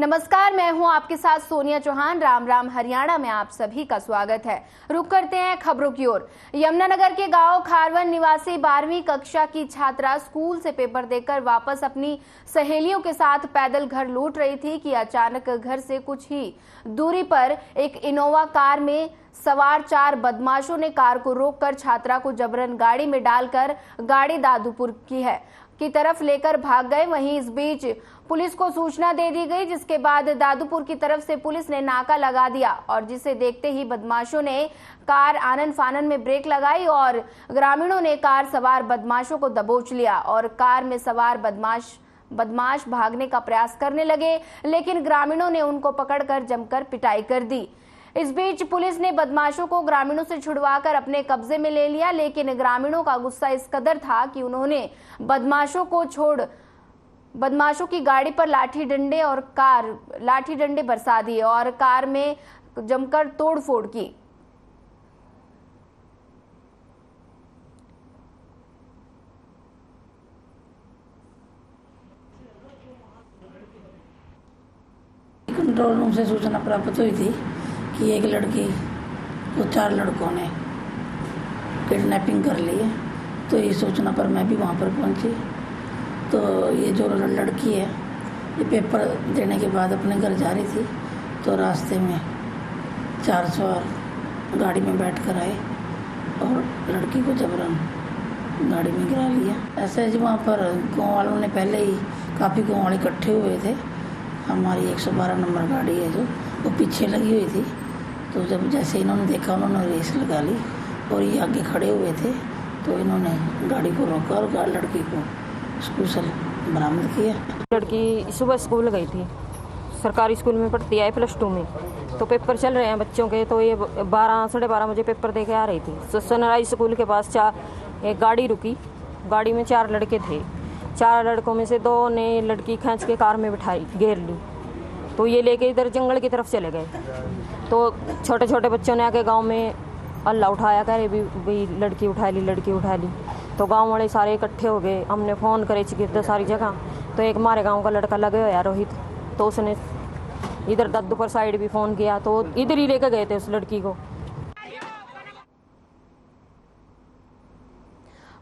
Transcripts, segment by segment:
नमस्कार, मैं हूं आपके साथ सोनिया चौहान। राम राम हरियाणा में आप सभी का स्वागत है। रुक करते हैं खबरों की ओर। यमुनानगर के गांव खारवन निवासी 12वीं कक्षा की छात्रा स्कूल से पेपर देकर वापस अपनी सहेलियों के साथ पैदल घर लौट रही थी कि अचानक घर से कुछ ही दूरी पर एक इनोवा कार में सवार 4 बदमाशों ने कार को रोककर छात्रा को जबरन गाड़ी में डालकर गाड़ी दादूपुर की तरफ लेकर भाग गए। वहीं इस बीच पुलिस को सूचना दे दी गई, जिसके बाद दादूपुर की तरफ से पुलिस ने नाका लगा दिया और जिसे देखते ही बदमाशों ने कार आनन फानन में ब्रेक लगाई और ग्रामीणों ने कार सवार बदमाशों को दबोच लिया और कार में सवार बदमाश भागने का प्रयास करने लगे, लेकिन ग्रामीणों ने उनको पकड़कर जमकर पिटाई कर दी। इस बीच पुलिस ने बदमाशों को ग्रामीणों से छुड़वाकर अपने कब्जे में ले लिया, लेकिन ग्रामीणों का गुस्सा इस कदर था कि उन्होंने बदमाशों की गाड़ी पर लाठी डंडे बरसा दिए और कार में जमकर तोड़फोड़ की। कंट्रोल रूम से सूचना प्राप्त हुई थी कि एक लड़की को 4 लड़कों ने किडनैपिंग कर ली है। तो ये सूचना पर मैं भी वहाँ पर पहुँची। तो ये जो लड़की है ये पेपर देने के बाद अपने घर जा रही थी, तो रास्ते में 4 सवार गाड़ी में बैठ कर आए और लड़की को जबरन गाड़ी में गिरा लिया। ऐसे ही वहाँ पर गाँव वालों ने पहले ही काफ़ी गाँव वाले इकट्ठे हुए थे। हमारी 112 नंबर गाड़ी है जो वो पीछे लगी हुई थी। तो जब जैसे इन्होंने देखा उन्होंने रेस लगा ली और ये आगे खड़े हुए थे, तो इन्होंने गाड़ी को रोका और लड़की को स्कूल से बरामद किया। लड़की सुबह स्कूल गई थी, सरकारी स्कूल में पढ़ती है +2 में। तो पेपर चल रहे हैं बच्चों के, तो ये 12 साढ़े 12 बजे पेपर दे के आ रही थी। सनराइज स्कूल के पास एक गाड़ी रुकी, गाड़ी में 4 लड़के थे। 4 लड़कों में से 2 ने लड़की खींच के कार में बिठाई, घेर ली। तो ये लेके इधर जंगल की तरफ चले गए। तो छोटे छोटे बच्चों ने आके गांव में अल्लाह उठाया, कह रहे भी लड़की उठा ली। तो गांव वाले सारे इकट्ठे हो गए। हमने फ़ोन करे चिकित्सा सारी जगह। तो एक हमारे गांव का लड़का लगे हुआ रोहित, तो उसने इधर दादूपुर साइड भी फ़ोन किया, तो इधर ही लेकर गए थे उस लड़की को।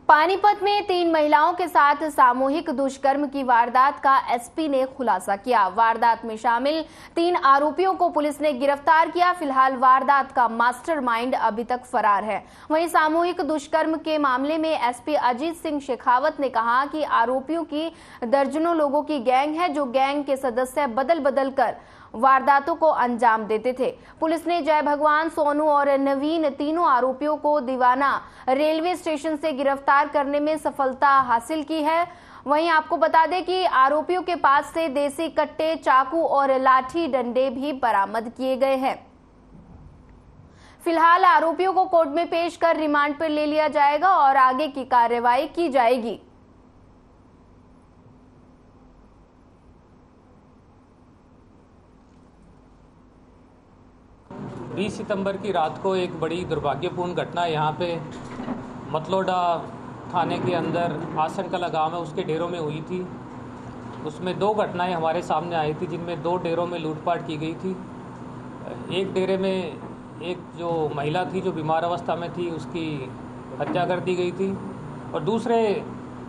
पानीपत में 3 महिलाओं के साथ सामूहिक दुष्कर्म की वारदात का एसपी ने खुलासा किया। वारदात में शामिल 3 आरोपियों को पुलिस ने गिरफ्तार किया। फिलहाल वारदात का मास्टरमाइंड अभी तक फरार है। वहीं सामूहिक दुष्कर्म के मामले में एसपी अजीत सिंह शेखावत ने कहा कि आरोपियों की दर्जनों लोगों की गैंग है, जो गैंग के सदस्य बदल बदल कर वारदातों को अंजाम देते थे। पुलिस ने जय भगवान, सोनू और नवीन तीनों आरोपियों को दीवाना रेलवे स्टेशन से गिरफ्तार करने में सफलता हासिल की है। वहीं आपको बता दें कि आरोपियों के पास से देसी कट्टे, चाकू और लाठी डंडे भी बरामद किए गए हैं। फिलहाल आरोपियों को कोर्ट में पेश कर रिमांड पर ले लिया जाएगा और आगे की कार्रवाई की जाएगी। 20 सितंबर की रात को एक बड़ी दुर्भाग्यपूर्ण घटना यहाँ पे मतलोडा थाने के अंदर आसनकला गांव है उसके डेरों में हुई थी। उसमें 2 घटनाएं हमारे सामने आई थी, जिनमें 2 डेरों में लूटपाट की गई थी। एक डेरे में एक जो महिला थी जो बीमार अवस्था में थी, उसकी हत्या कर दी गई थी और दूसरे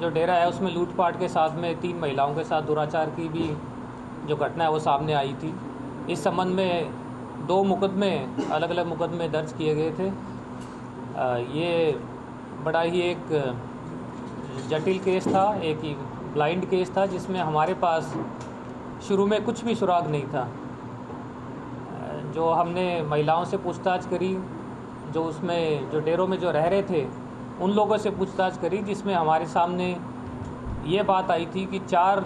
जो डेरा है उसमें लूटपाट के साथ में 3 महिलाओं के साथ दुराचार की भी जो घटना है वो सामने आई थी। इस संबंध में 2 मुकदमे, अलग अलग मुकदमे दर्ज किए गए थे। ये बड़ा ही एक जटिल केस था, एक ही ब्लाइंड केस था, जिसमें हमारे पास शुरू में कुछ भी सुराग नहीं था। जो हमने महिलाओं से पूछताछ करी, जो उसमें जो डेरों में जो रह रहे थे उन लोगों से पूछताछ करी, जिसमें हमारे सामने ये बात आई थी कि 4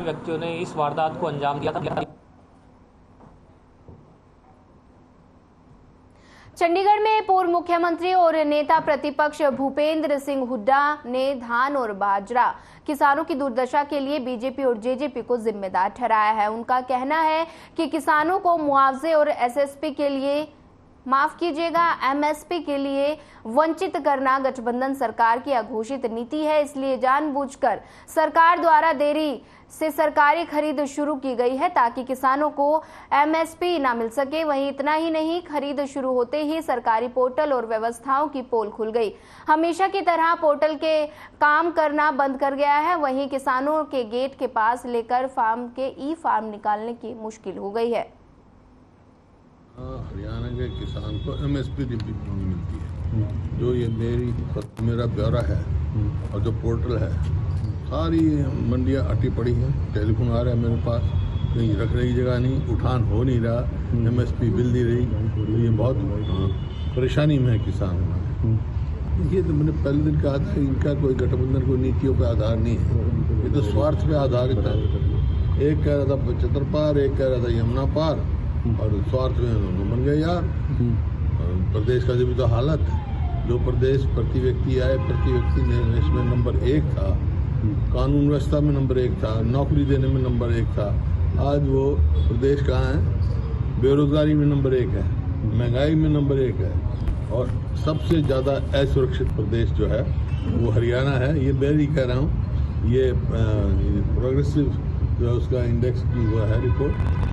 व्यक्तियों ने इस वारदात को अंजाम दिया था। चंडीगढ़ में पूर्व मुख्यमंत्री और नेता प्रतिपक्ष भूपेंद्र सिंह हुड्डा ने धान और बाजरा किसानों की दुर्दशा के लिए बीजेपी और जेजेपी को जिम्मेदार ठहराया है। उनका कहना है कि किसानों को मुआवजे और एसएसपी के लिए माफ कीजिएगा, एमएसपी के लिए वंचित करना गठबंधन सरकार की अघोषित नीति है। इसलिए जानबूझकर सरकार द्वारा देरी से सरकारी खरीद शुरू की गई है ताकि किसानों को एमएसपी ना मिल सके। वहीं इतना ही नहीं, खरीद शुरू होते ही सरकारी पोर्टल और व्यवस्थाओं की पोल खुल गई। हमेशा की तरह पोर्टल के काम करना बंद कर गया है। वहीं किसानों के गेट के पास लेकर फार्म के ई फार्म निकालने की मुश्किल हो गई है। हरियाणा के किसान को एमएसपी नहीं मिलती है। जो ये मेरा ब्यौरा है और जो पोर्टल है, सारी मंडियां अटी पड़ी हैं। टेलीफोन आ रहा है मेरे पास, कहीं रखने की जगह नहीं, उठान हो नहीं रहा, एमएसपी मिल नहीं रही। तो ये बहुत परेशानी में है किसान हमारे। ये तो मैंने पहले दिन कहा था, इनका कोई गठबंधन कोई नीतियों पर आधार नहीं है, ये तो स्वार्थ पे आधारित है। एक कह रहा था 75 पार, एक कह रहा था यमुना पार, और स्वार्थ में दोनों बन गए यार। प्रदेश का जब तो हालत, जो प्रदेश प्रति व्यक्ति आए, प्रति व्यक्ति ने इसमें नंबर 1 था, कानून व्यवस्था में नंबर 1 था, नौकरी देने में नंबर 1 था। आज वो प्रदेश कहाँ है? बेरोजगारी में नंबर 1 है, महंगाई में नंबर 1 है, और सबसे ज़्यादा असुरक्षित प्रदेश जो है वो हरियाणा है। ये मैं नहीं कह रहा हूँ, ये प्रोग्रेसिव जो उसका इंडेक्स की हुआ है रिपोर्ट।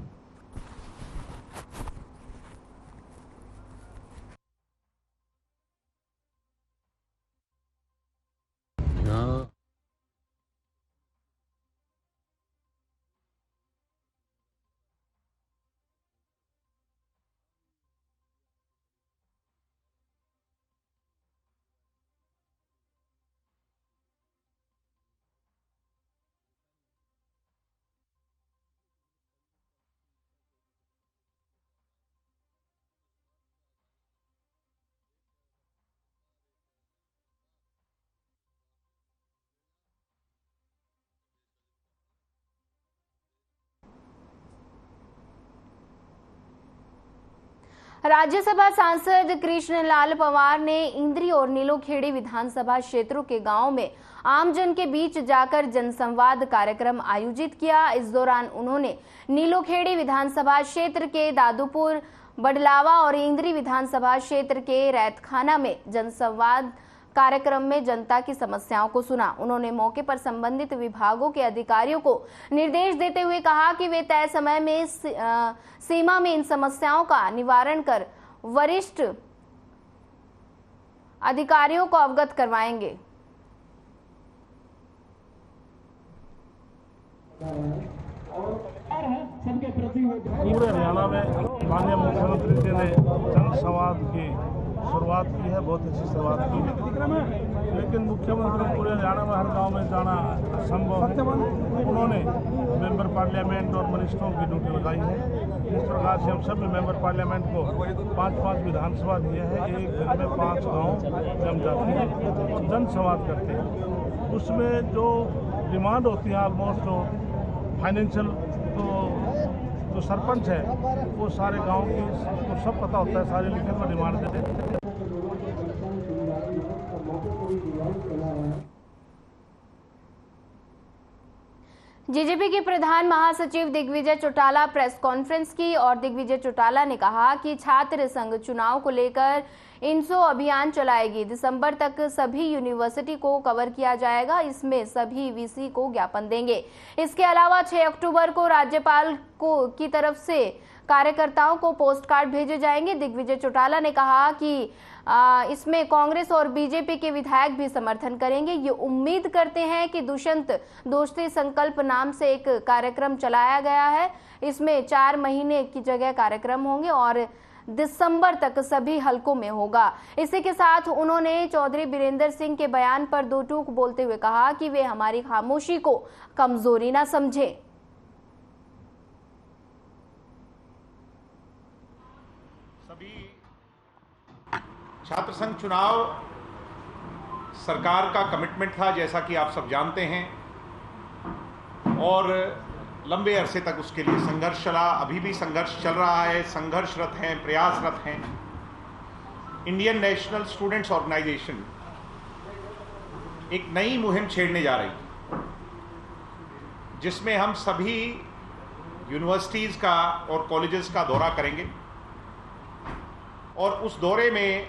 राज्यसभा सांसद कृष्णलाल पंवार ने इंद्री और नीलोखेड़ी विधानसभा क्षेत्रों के गांवों में आमजन के बीच जाकर जनसंवाद कार्यक्रम आयोजित किया। इस दौरान उन्होंने नीलोखेड़ी विधानसभा क्षेत्र के दादूपुर, बडलावा और इंद्री विधानसभा क्षेत्र के रैतखाना में जनसंवाद कार्यक्रम में जनता की समस्याओं को सुना। उन्होंने मौके पर संबंधित विभागों के अधिकारियों को निर्देश देते हुए कहा कि वे तय समय में सीमा में इन समस्याओं का निवारण कर वरिष्ठ अधिकारियों को अवगत करवाएंगे। पूरे हरियाणा में माननीय मुख्यमंत्री जी ने जनसंवाद की शुरुआत की है, बहुत अच्छी शुरुआत की है। लेकिन मुख्यमंत्री पूरे हरियाणा में हर गांव में जाना असंभव है। उन्होंने मेंबर पार्लियामेंट और मिनिस्टरों की ड्यूटी लगाई है। इस प्रकार से हम सभी मेंबर पार्लियामेंट को 5-5 विधानसभा दिए हैं। एक दिन में 5 गाँव जम जाते हैं, जनसंवाद करते हैं। उसमें जो डिमांड होती है ऑलमोस्ट जो फाइनेंशियल, तो सरपंच है वो सारे गांव की उसको सब पता होता है, सारे लिखित में डिमांड देते हैं। जेजेपी के प्रधान महासचिव दिग्विजय चौटाला प्रेस कॉन्फ्रेंस की और दिग्विजय चौटाला ने कहा कि छात्र संघ चुनाव को लेकर इनसो अभियान चलाएगी। दिसंबर तक सभी यूनिवर्सिटी को कवर किया जाएगा। इसमें सभी वीसी को ज्ञापन देंगे। इसके अलावा 6 अक्टूबर को राज्यपाल की तरफ से कार्यकर्ताओं को पोस्ट कार्ड भेजे जाएंगे। दिग्विजय चौटाला ने कहा कि इसमें कांग्रेस और बीजेपी के विधायक भी समर्थन करेंगे। ये उम्मीद करते हैं कि दुष्यंत दोस्ती संकल्प नाम से एक कार्यक्रम चलाया गया है। इसमें 4 महीने की जगह कार्यक्रम होंगे और दिसंबर तक सभी हलकों में होगा। इसी के साथ उन्होंने चौधरी बीरेंद्र सिंह के बयान पर 2 टूक बोलते हुए कहा कि वे हमारी खामोशी को कमजोरी ना समझें। सभी छात्र संघ चुनाव सरकार का कमिटमेंट था, जैसा कि आप सब जानते हैं, और लंबे अरसे तक उसके लिए संघर्ष चला। अभी भी संघर्ष चल रहा है, संघर्षरत हैं, प्रयासरत हैं। इंडियन नेशनल स्टूडेंट्स ऑर्गेनाइजेशन एक नई मुहिम छेड़ने जा रही है, जिसमें हम सभी यूनिवर्सिटीज़ का और कॉलेजेस का दौरा करेंगे और उस दौरे में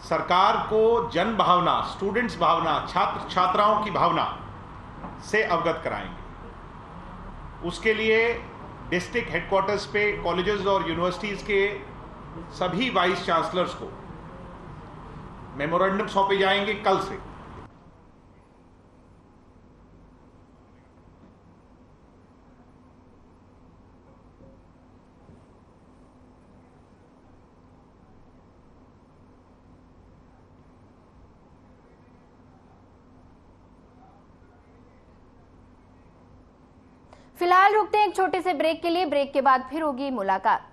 सरकार को जन भावना, स्टूडेंट्स भावना, छात्र छात्राओं की भावना से अवगत कराएंगे। उसके लिए डिस्ट्रिक्ट हेडक्वार्टर्स पे कॉलेजेस और यूनिवर्सिटीज़ के सभी वाइस चांसलर्स को मेमोरेंडम सौंपे जाएंगे कल से। फिलहाल रुकते हैं एक छोटे से ब्रेक के लिए। ब्रेक के बाद फिर होगी मुलाकात।